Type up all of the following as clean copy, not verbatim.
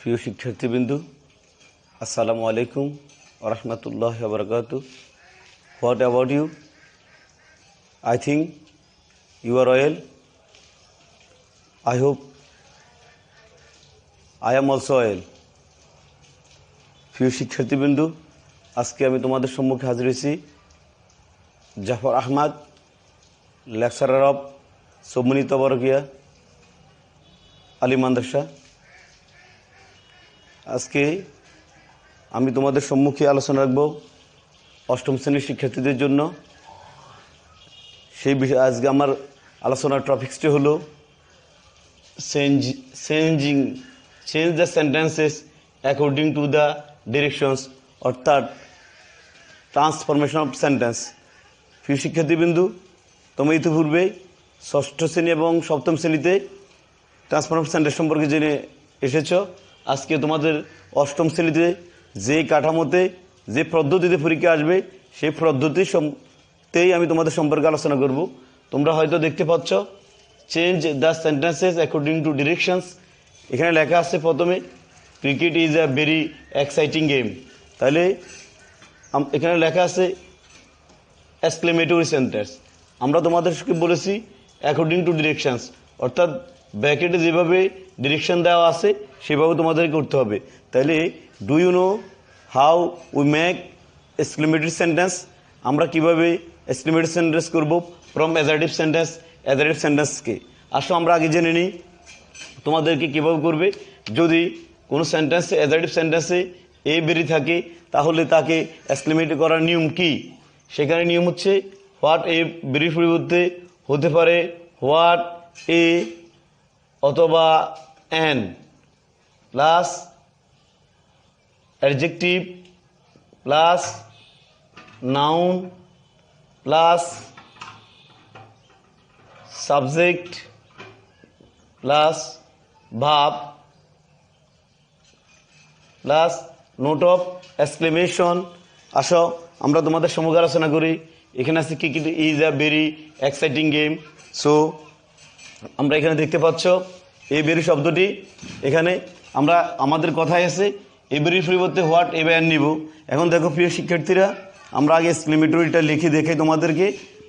প্রিয় শিক্ষার্থীবৃন্দ, আসসালামু আলাইকুম ওয়া রাহমাতুল্লাহি ওয়া বারাকাতুহু। What about you? I think you are well. I hope I am also well. প্রিয় শিক্ষার্থীবৃন্দ, আজকে আমি তোমাদের সম্মুখে হাজির হয়েছি জাফর আহমদ, লেকচারার অফ সোমনী তবরকিয়া আলী মাদ্রাসা। আজকে আমি তোমাদের সম্মুখে আলোচনা রাখব অষ্টম শ্রেণীর শিক্ষার্থীদের জন্য। সেই বিষয়ে আজকে আমার আলোচনার টপিক্সটি হলো change the sentences according to the directions, অর্থাৎ ট্রান্সফরমেশন অফ সেন্টেন্স। প্রিয় শিক্ষার্থীবৃন্দু, তোমরা ইতিপূর্বে ষষ্ঠ শ্রেণী এবং সপ্তম শ্রেণীতে ট্রান্সফরমেশন সেন্টেন্স সম্পর্কে জেনে এসেছ। আজকে তোমাদের অষ্টম শ্রেণীতে যে কাঠামোতে যে পদ্ধতিতে পরীক্ষা আসবে সেই পদ্ধতিতেই আমি তোমাদের সম্পর্কে আলোচনা করব। তোমরা হয়তো দেখতে পাচ্ছ change the sentences according to directions. এখানে লেখা আছে প্রথমে cricket is a very exciting game. তাহলে এখানে লেখা আছে এক্সক্লেমেটরি সেন্টেন্স। আমরা তোমাদেরকে বলেছি অ্যাকর্ডিং টু ডিরেকশনস, অর্থাৎ ব্র্যাকেটে যেভাবে ডিরেকশন দেওয়া আছে সেভাবে তোমাদের করতে হবে। তাহলে do you know how we make exclamatory sentence? আমরা কিভাবে এক্সক্লেমেটরি সেন্টেন্স করব ফ্রম অ্যাজারটিভ সেন্টেন্সকে। আসো আমরা আগে জেনে নিই তোমাদেরকে কীভাবে করবে। যদি কোনো সেন্টেন্সে অ্যাজারটিভ সেন্টেন্সে এ বেরি থাকে তাহলে তাকে এক্সক্লেমেটরি করার নিয়ম কি? সেখানে নিয়ম হচ্ছে হোয়াট এ বেরির পরিবর্তে হতে পারে হোয়াট এ অথবা an plus adjective plus noun plus subject plus verb plus note of exclamation. আসো আমরা তোমাদের সম্মুখে আলোচনা করি। এখানে আছে cricket is a very exciting game. So আমরা এখানে দেখতে পাচ্ছ এই বেরি শব্দটি, এখানে আমরা আমাদের কথায় আছে এ বেরির পরিবর্তে হোয়াট এ অ্যান নিব। এখন দেখো প্রিয় শিক্ষার্থীরা, আমরা আগে এক্সক্লেমেটরিটা লিখে দেখে তোমাদেরকে,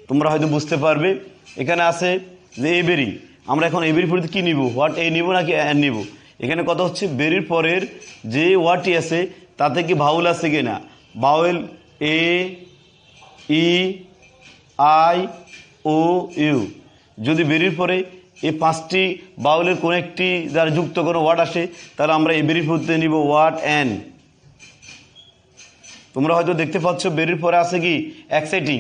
তোমরা হয়তো বুঝতে পারবে। এখানে আছে যে এ বেরি, আমরা এখন এ বেরির পরিবর্তে কী নিব, হোয়াট এ নিব নাকি অ্যান নিব? এখানে কথা হচ্ছে বেরির পরের যে ওয়ার্ডটি আছে তাতে কি ভাউল আছে কি না। Vowel A E I O you, যদি বেরির পরে এই পাঁচটি বাউলের কোনো একটি যার যুক্ত কোনো ওয়ার্ড আসে তাহলে আমরা এই বেরির পরিবর্তে নিব ওয়ার্ড অ্যান। তোমরা হয়তো দেখতে পাচ্ছ বেরির পরে আছে কি এক্সাইটিং।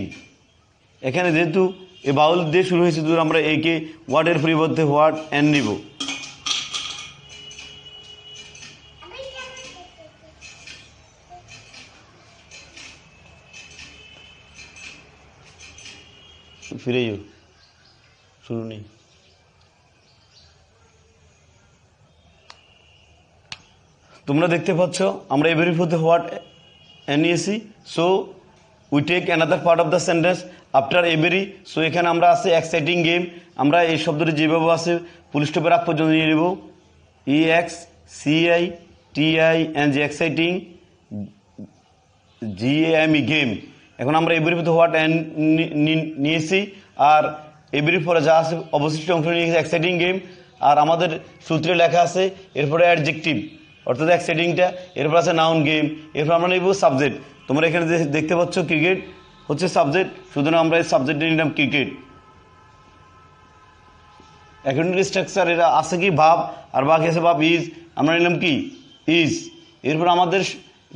এখানে যেহেতু এই বাউল দিয়ে শুরু হয়েছে ধর আমরা একে ওয়ার্ডের পরিবর্তে ওয়ার্ড অ্যান নিব। ফিরে শুরু নেই। তোমরা দেখতে পাচ্ছ আমরা এবারের মধ্যে হোয়াট নিয়েছি। So we take another part of the sentence after every. So এখানে আমরা আছে এক্সাইটিং গেম, আমরা এই শব্দটি যেভাবে আছে ফুল স্টপের আগ পর্যন্ত নিয়ে নেব। E X C I T I N G, exciting, G M E game. এখন আমরা এবারের মধ্যে হোয়াট নিয়েছি, আর এবারের পরে যা আছে অবশিষ্ট অংশ নিয়েছি এক্সাইটিং গেম। আর আমাদের সূত্রে লেখা আছে এরপরে অ্যাডজেক্টিভ অর্থাৎ এক্সাইটিংটা, এরপর আছে নাউন গেম, এরপর আমরা নেব সাবজেক্ট। তোমরা এখানে দেখতে পাচ্ছ ক্রিকেট হচ্ছে সাবজেক্ট, সুতরাং আমরা এই সাবজেক্টে নিলাম ক্রিকেট। অ্যাকাউন্টিং স্ট্রাকচার এরা আছে কি ভাব, আর বাকি আছে ভাব ইজ, আমরা নিলাম কি ইজ। এরপর আমাদের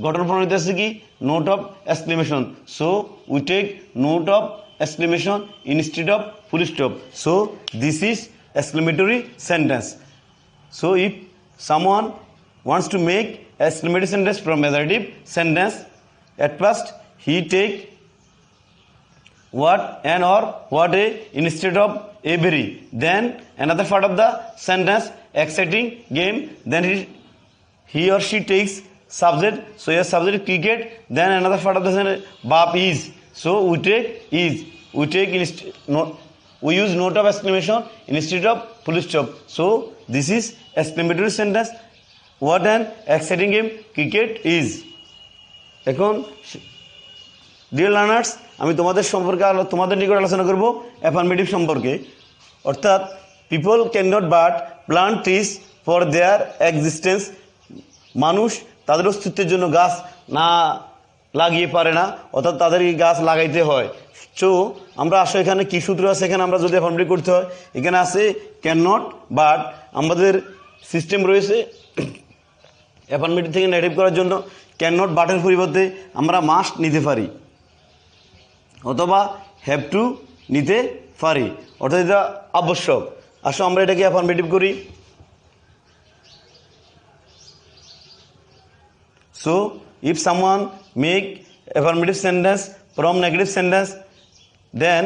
গঠন প্রণালীতে আছে কি note of exclamation. So we take note of exclamation instead of full stop. So this is exclamatory sentence. So if someone wants to make exclamatory sentence from adjective sentence, at first he take what an or what a instead of a very, then another part of the sentence exciting game, then he or she takes subject, so a subject cricket, then another part of the sentence verb is. So we take is, we use note of exclamation instead of full stop. So this is exclamatory sentence. What an exciting game cricket is. এখন dear learners, আমি তোমাদের তোমাদের নিকট আলোচনা করব affirmative সম্পর্কে। অর্থাৎ people can not but plant trees for their existence. মানুষ তাদের অস্তিত্বের জন্য গাছ না লাগিয়ে পারে না, অর্থাৎ তাদেরকে গাছ লাগাইতে হয়। সো আমরা আসলে এখানে কী সূত্র আছে, এখানে আমরা যদি অ্যাফার্মেটিভ করতে হয়, এখানে আছে ক্যান নট বাট। আমাদের সিস্টেম রয়েছে অ্যাফার্মেটিভ থেকে নেগেটিভ করার জন্য ক্যান নট বাটের পরিবর্তে আমরা মাস্ট নিতে পারি অথবা হ্যাভ টু নিতে পারি, অর্থাৎ এটা আবশ্যক। আসো আমরা এটাকে অ্যাফার্মেটিভ করি। So if someone make affirmative sentence from negative sentence, then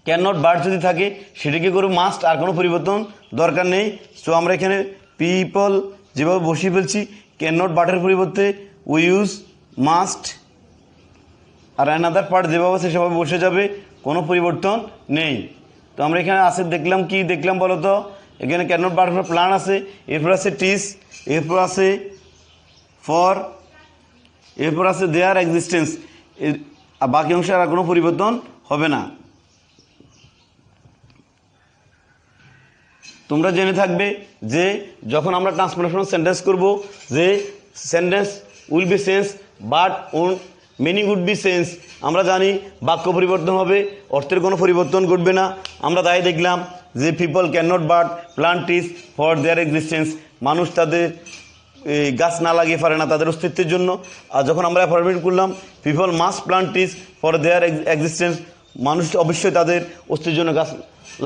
can not but যদি থাকে সেটাকে করে মাস্ট, আর কোনো পরিবর্তন দরকার নেই। সো আমরা এখানে পিপল যেভাবে বসিয়ে ফেলছি, ক্যান নট বাটের পরিবর্তে উই ইউজ মাস্ট, আর অ্যানাদার পার্ট যেভাবে আছে সেভাবে বসে যাবে, কোনো পরিবর্তন নেই। তো আমরা এখানে আছে দেখলাম, কি দেখলাম বলো তো, এখানে ক্যান নট বাটের প্ল্যান আছে, এরপর আছে টিস, এরপর আছে ফর, এরপর আছে দেয়ার এক্সিস্টেন্স। বাকি অংশে আর কোনো পরিবর্তন হবে না। তোমরা জেনে থাকবে যে যখন আমরা ট্রান্সফরমেশনাল সেন্টেন্স করব, যে sentence will be change but own meaning would be change. আমরা জানি বাক্য পরিবর্তন হবে, অর্থের কোনো পরিবর্তন ঘটবে না। আমরা তাই দেখলাম যে people can not but plant trees for their existence. মানুষ তাদের গাছ না লাগিয়ে পারে না তাদের অস্তিত্বের জন্য। আর যখন আমরা অ্যাফার্মেটিভ করলাম people must plant trees for their existence, মানুষ অবশ্যই তাদের অস্তিত্বের জন্য গাছ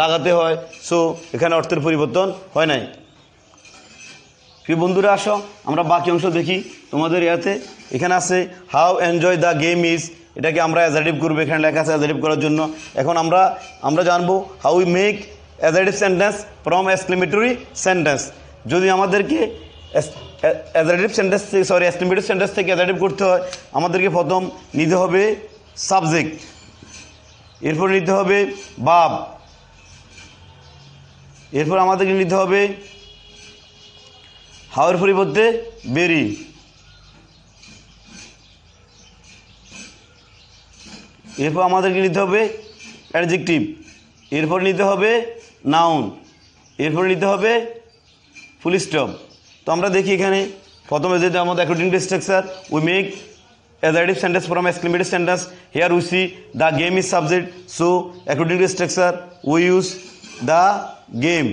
লাগাতে হয়। সো এখানে অর্থের পরিবর্তন হয় নাই। প্রিয় বন্ধুরা, আসো আমরা বাকি অংশ দেখি তোমাদের ইয়াতে। এখানে আছে how enjoy the game is, এটাকে আমরা অ্যাডজেক্টিভ করবো, এখানে লেখা আছে অ্যাডজেক্টিভ করার জন্য। এখন আমরা জানবো how we make adjective sentence from exclamatory sentence. যদি আমাদেরকে অ্যাডজেক্টিভ সেন্টেন্স থেকে এক্সক্লেমেটরি সেন্টেন্স থেকে অ্যাডজেক্টিভ করতে হয়, আমাদেরকে প্রথম নিতে হবে সাবজেক্ট, এরপর নিতে হবে ভার্ব, এরপর আমাদেরকে নিতে হবে হাওয়ের পরিবর্তে বেরি, এরপর আমাদেরকে নিতে হবে অ্যাডজেক্টিভ, এরপর নিতে হবে নাউন, এরপর নিতে হবে ফুল স্টপ। তো আমরা দেখি এখানে প্রথমে যেটা আমাদের according to structure, we make adjective sentence from exclamative sentence. Here we see the game is subject, so according to structure we use the game.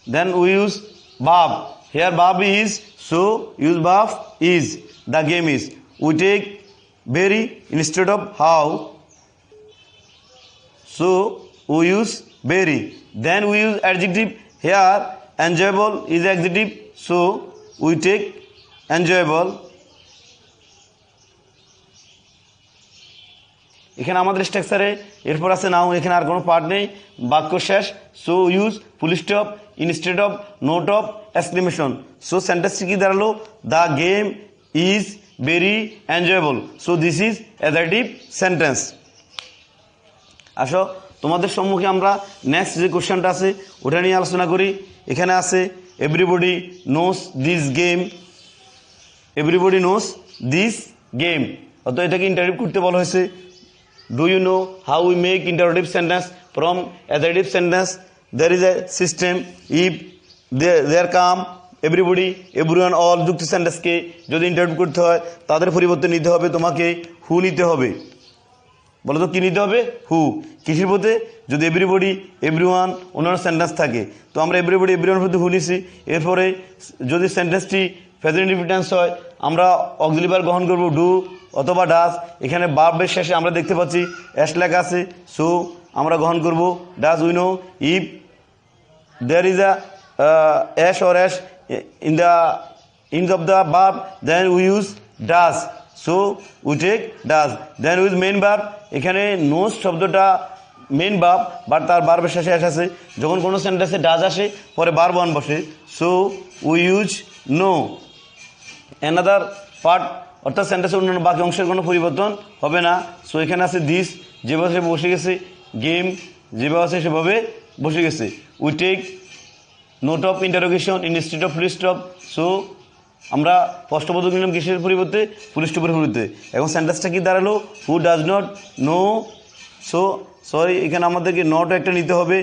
Then we use verb. Here verb is, so use verb is. The game is. We take very instead of how, so we use very. Then we use adjective. Here enjoyable is adjective, so we take enjoyable. এখানে আমাদের স্ট্রাকচারে এরপর আছে noun, এখানে আর কোনো part নেই, বাক্য শেষ। So use full stop instead of note of exclamation. So সেন্টেন্সটি কি দাঁড়ালো, the game is very enjoyable. So this is adjective sentence. আসো তোমাদের সম্মুখে আমরা নেক্সট যে কোশ্চেনটা আছে ওটা নিয়ে আলোচনা করি। এখানে আছে everybody knows this game, everybody knows this game, অর্থাৎ এটাকে ইন্টারভিউ করতে বলা হয়েছে। Do you know how we make interrogative sentence from adjective sentence? There is a system. If there come everybody, everyone, all যুক্ত সেন্টেন্সকে যদি ইন্টারভিউ করতে হয় তাদের পরিবর্তে নিতে হবে তোমাকে হু নিতে হবে। বলো তো কী নিতে হবে, হু। কিসের পথে, যদি এভরিবডি এভরিওয়ান অন্যান্য সেন্টেন্স থাকে, তো আমরা এভরিবডি এভরিওয়ান পথে হু নিছি। এরপরে যদি সেন্টেন্সটি প্রেজেন্ট ইনডিফিনিট হয় আমরা অক্সিলারি ভার্ব গ্রহণ করব ডু অথবা ডাজ। এখানে ভার্বের শেষে আমরা দেখতে পাচ্ছি অ্যাশ লেখা আছে, সো আমরা গ্রহণ করব does. We know if there is a ash or ash in the end of the verb, then we use does, so we take does. Then with main verb, এখানে নোস শব্দটা main verb, but তার ভার্বের শেষে ash আছে। যখন কোনো সেন্টেন্সে does আসে পরে ভার্ব ওয়ান বসে, so we use no. Another part, অর্থাৎ সেন্টেন্সের অন্যান্য বাকি অংশের কোনো পরিবর্তন হবে না। সো এখানে আছে দিস, যেভাবে সে বসে গেছে, গেম যেভাবে আছে সেভাবে বসে গেছে। We take note of interrogation instead of full stop. সো আমরা প্রশ্নবোধক নিলাম কিসের পরিবর্তে, ফুল স্টপের পরিবর্তে। এখন সেন্টেন্সটা কি দাঁড়ালো, who does not know. So sorry, এখানে আমাদেরকে নট একটা নিতে হবে।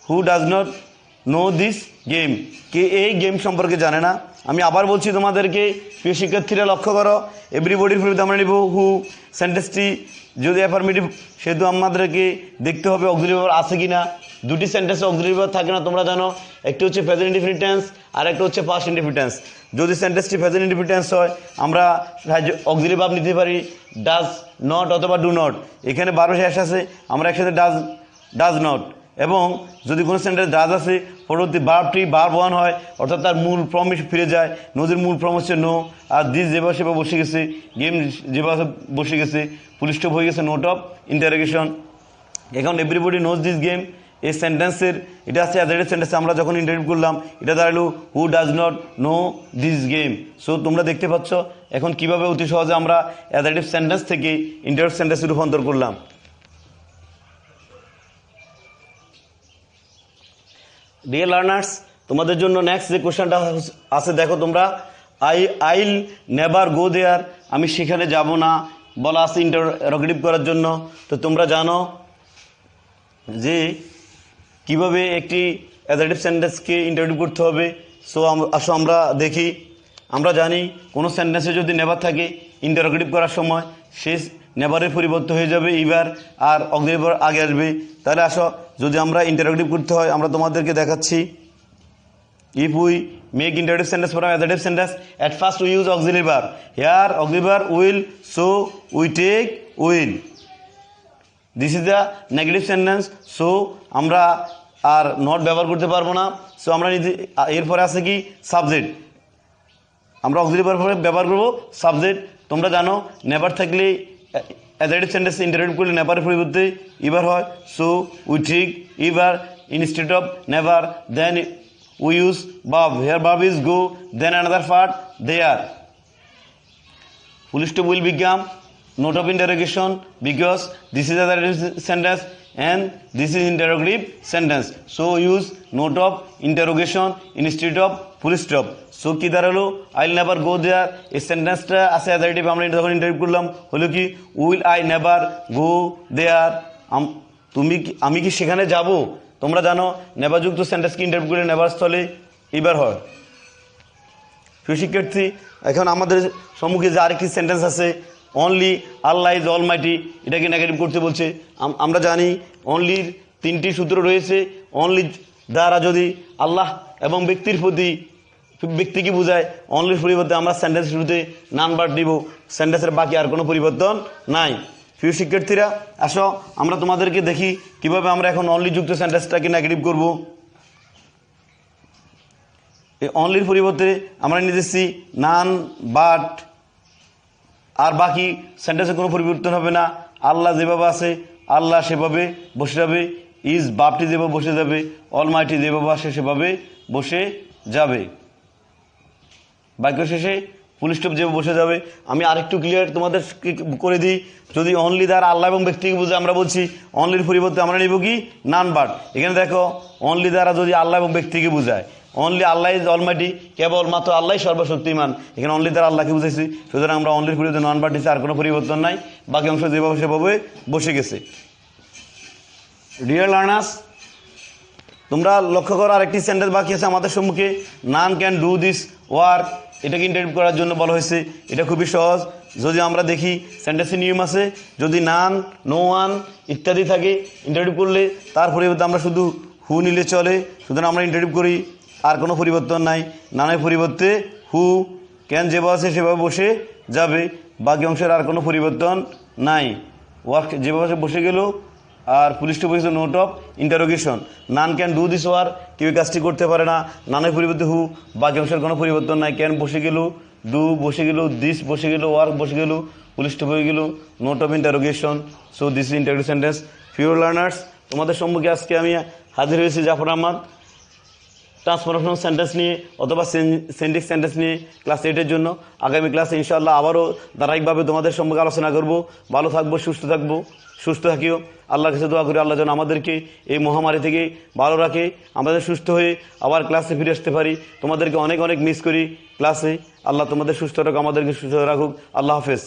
Who does not know this game, কে এই গেম সম্পর্কে জানে না। আমি আবার বলছি তোমাদেরকে, প্রিয় শিক্ষার্থীরা লক্ষ্য করো, এভরিবডির পরিবর্তে আমরা নিব হু। সেন্টেন্সটি যদি অ্যাফার্মেটিভ, সেহেতু আমাদেরকে দেখতে হবে অক্সিলারি ভার্ব আছে কি না। দুটি সেন্টেন্সে অক্সিলারি ভার্ব থাকে না তোমরা জানো, একটি হচ্ছে প্রেজেন্ট ইনডেফিনিট টেন্স আর একটা হচ্ছে পাস্ট ইনডেফিনিট টেন্স। যদি সেন্টেন্সটি প্রেজেন্ট ইনডেফিনিট টেন্স হয় আমরা অক্সিলারি ভার্ব নিতে পারি ডাজ নট অথবা ডু নট। এখানে বারো শেষ আছে, আমরা একসাথে ডাজ নট। এবং যদি কোনো সেন্টেন্স ডাজ আছে, পরবর্তী ভার্বটি ভার্ব ওয়ান হয়, অর্থাৎ তার মূল ফর্মে ফিরে যায়। নোদের মূল ফর্ম হচ্ছে নো, আর দিস যেভাবে সেভাবে বসে গেছে, গেম যেভাবে বসে গেছে, ফুল স্টপ হয়ে গেছে নোট অফ ইন্টারোগেশন। এখন এভরিবডি নোজ দিস গেম, এই সেন্টেন্সের এটা আছে অ্যাডজেক্টিভ সেন্টেন্স। আমরা যখন ইন্টারভিউ করলাম এটা দাঁড়ালো who does not know this game. So তোমরা দেখতে পাচ্ছ এখন কিভাবে অতি সহজে আমরা অ্যাডজেক্টিভ সেন্টেন্স থেকে ইন্টারভিউ সেন্টেন্সে রূপান্তর করলাম। ডিয়ার লার্নার্স, তোমাদের জন্য নেক্সট যে কোশ্চেনটা আছে দেখো তোমরা, আইল নেভার গো দেয়ার, আমি সেখানে যাব না বলা আছে ইন্টারোগেটিভ করার জন্য। তো তোমরা জানো যে কিভাবে একটি অ্যাডজেক্টিভ সেন্টেন্সকে ইন্টারোগেটিভ করতে হবে। সো আসো আমরা দেখি। আমরা জানি কোনো সেন্টেন্সে যদি নেভার থাকে ইন্টারোগেটিভ করার সময় সে নেভারের পরিবর্তন হয়ে যাবে ইভার, আর অক্সিলারি ভার্ব আগে আসবে। তাহলে আসো যদি আমরা ইন্টারোগেটিভ করতে হয় আমরা তোমাদেরকে দেখাচ্ছি। If we make interrogative sentence from adjective sentence, at first we use auxiliary verb, here auxiliary verb will, so we take will. This is the negative sentence. So আমরা আর নট ব্যবহার করতে পারবো না। সো আমরা এরপরে আছে কি সাবজেক্ট, আমরা অক্সিলারি ভার্ব ব্যবহার করবো সাবজেক্ট। তোমরা জানো নেভার থাকলে অ্যাডজেক্টিভ সেন্টেন্স ইন্টারোগেটিভ করলে নেভারের পরিবর্তে ইভার হয়। So we take ever instead of never. Then we use verb, here verb is go, then another part there. Full stop will become note of interrogation because this is a sentence and this is interrogative sentence. So use note of interrogation instead of full stop. So কি দাঁড়ালো, I'll never go there। এই সেন্টেন্সটা আছে adjective, আমরা যখন interview করলাম হলো কি উইল আই নেভার গো দেয়ার, আমি কি সেখানে যাব। তোমরা জানো নেভারযুক্ত সেন্টেন্সকে ইন্টারভিউ করলে নেভার স্থলে এবার হয়। প্রিয় শিক্ষার্থী, এখন আমাদের সম্মুখে যে আরেকটি সেন্টেন্স আছে অনলি আল্লাহ ইজ অলমাইটি, এটাকে নেগেটিভ করতে বলছে। আমরা জানি অনলির তিনটি সূত্র রয়েছে। অনলি দ্বারা যদি আল্লাহ এবং ব্যক্তির প্রতি ব্যক্তিকে বোঝায়, অনলির পরিবর্তে আমরা সেন্টেন্স শুরুতে নান ভার্ব দিব, সেন্টেন্সের বাকি আর কোনো পরিবর্তন নাই। প্রিয় শিক্ষার্থীরা আসো আমরা তোমাদেরকে দেখি কিভাবে আমরা এখন অনলি যুক্ত সেন্টেন্সটাকে নেগেটিভ করব। এই অনলির পরিবর্তে আমরা নিতেছি নান, বাট, আর বাকি সেন্টেন্সে কোনো পরিবর্তন হবে না। আল্লাহ যেভাবে আছে আল্লাহ সেভাবে বসে যাবে, ইজ বাপটি যেভাবে বসে যাবে, অলমাইটি যেভাবে আসে সেভাবে বসে যাবে। বাক্য শেষে ফুল স্টপ যেভাবে বসে যাবে। আমি আরেকটু ক্লিয়ার তোমাদের করে দিই, যদি অনলি দ্বারা আল্লাহ এবং ব্যক্তিকে বুঝে আমরা বলছি অনলির পরিবর্তে আমরা নিব কি নান বাট। এখানে দেখো অনলি দ্বারা যদি আল্লাহ এবং ব্যক্তিকে বোঝায়, অনলি আল্লাহ ইজ অলমাইটি, কেবলমাত্র আল্লাহ সর্বশক্তিমান, এখানে অনলি দ্বারা আল্লাহকে বুঝেছি, সুতরাং আমরা অনলির পরিবর্তে নন বাট দিচ্ছি, আর কোনো পরিবর্তন নাই, বাকি অংশ যেভাবে সেভাবে বসে গেছে। ডিয়ার লার্নার্স, তোমরা লক্ষ্য করো আরেকটি সেন্টেন্স বাকি আছে আমাদের সম্মুখে, none can do this work, এটাকে ইন্টারভিউ করার জন্য বলা হয়েছে। এটা খুবই সহজ। যদি আমরা দেখি সেন্টেন্সের নিয়ম আছে, যদি নান, নো ওয়ান ইত্যাদি থাকে ইন্টারভিউ করলে তার পরিবর্তে আমরা শুধু হু নিলে চলে, সুতরাং আমরা ইন্টারভিউ করি, আর কোনো পরিবর্তন নাই। নানের পরিবর্তে হু, ক্যান যেভাবে আছে সেভাবে বসে যাবে, বাকি অংশের আর কোনো পরিবর্তন নাই। ওয়ার্ক যেভাবে বসে গেল, আর পুলিশ টু বসে note of interrogation. None can do this work, কেউ কাজটি করতে পারে না, নানের পরিবর্তে হু, বাকি অংশের কোনো পরিবর্তন নাই। ক্যান বসে গেল, ডু বসে গেল, দিস বসে গেল, ওয়ার্ক বসে গেল, পুলিশ টু হয়ে গেল, note of interrogation. So this is interrogative sentence. প্রিয় লার্নার্স, তোমাদের সম্মুখে আজকে আমি হাজির হয়েছি জাফর আহমদ। ট্রান্সফরমেশনাল সেন্টেন্স নিয়ে অথবা সেন্ডিক সেন্টেন্স নিয়ে ক্লাস 8-এর জন্য আগামী ক্লাসে ইনশাআল্লাহ আবারও ধারাবাহিকভাবে তোমাদের সম্পর্কে আলোচনা করব। ভালো থাকবো, সুস্থ থাকিও। আল্লাহর কাছে দোয়া করি আল্লাহ যেন আমাদেরকে এই মহামারী থেকে ভালো রাখে, আমাদের সুস্থ হয়ে আবার ক্লাসে ফিরে আসতে পারি। তোমাদেরকে অনেক অনেক মিস করি ক্লাসে। আল্লাহ তোমাদের সুস্থ রাখুক, আমাদেরকে সুস্থ রাখুক। আল্লাহ হাফেজ।